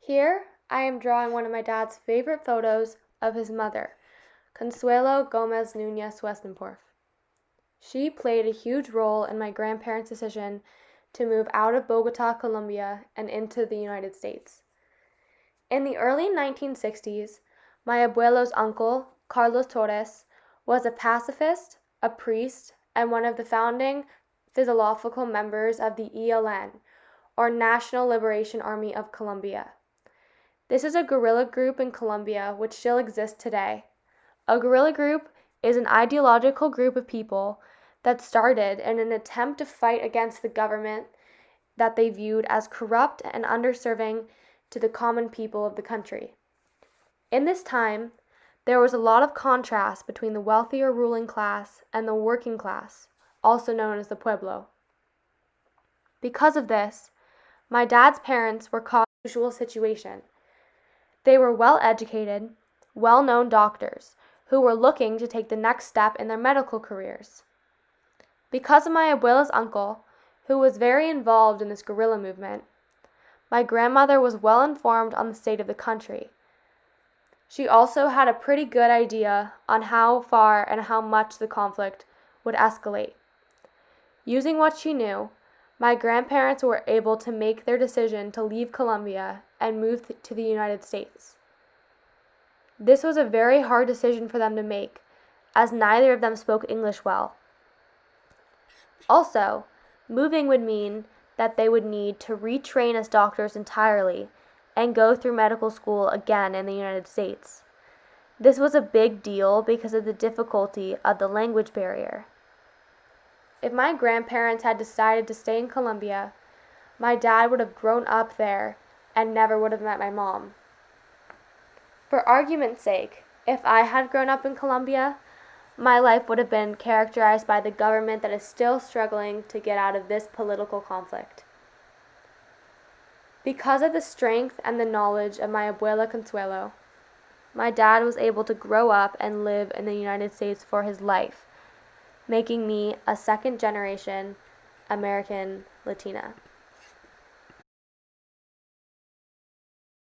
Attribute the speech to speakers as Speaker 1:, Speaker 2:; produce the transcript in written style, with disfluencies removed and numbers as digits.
Speaker 1: Here, I am drawing one of my dad's favorite photos of his mother, Consuelo Gomez Nunez Westenporf. She played a huge role in my grandparents' decision to move out of Bogota, Colombia, and into the United States. In the early 1960s, my abuelo's uncle, Carlos Torres, was a pacifist, a priest, and one of the founding philosophical members of the ELN, or National Liberation Army of Colombia. This is a guerrilla group in Colombia which still exists today. A guerrilla group is an ideological group of people that started in an attempt to fight against the government that they viewed as corrupt and underserving to the common people of the country. In this time, there was a lot of contrast between the wealthier ruling class and the working class, also known as the pueblo. Because of this, my dad's parents were caught in an unusual situation. They were well-educated, well-known doctors who were looking to take the next step in their medical careers. Because of my abuela's uncle, who was very involved in this guerrilla movement, my grandmother was well informed on the state of the country. She also had a pretty good idea on how far and how much the conflict would escalate. Using what she knew, my grandparents were able to make their decision to leave Colombia and move to the United States. This was a very hard decision for them to make, as neither of them spoke English well. Also, moving would mean that they would need to retrain as doctors entirely and go through medical school again in the United States. This was a big deal because of the difficulty of the language barrier. If my grandparents had decided to stay in Colombia, my dad would have grown up there and never would have met my mom. For argument's sake, if I had grown up in Colombia, my life would have been characterized by the government that is still struggling to get out of this political conflict. Because of the strength and the knowledge of my abuela Consuelo, my dad was able to grow up and live in the United States for his life, making me a second-generation American Latina.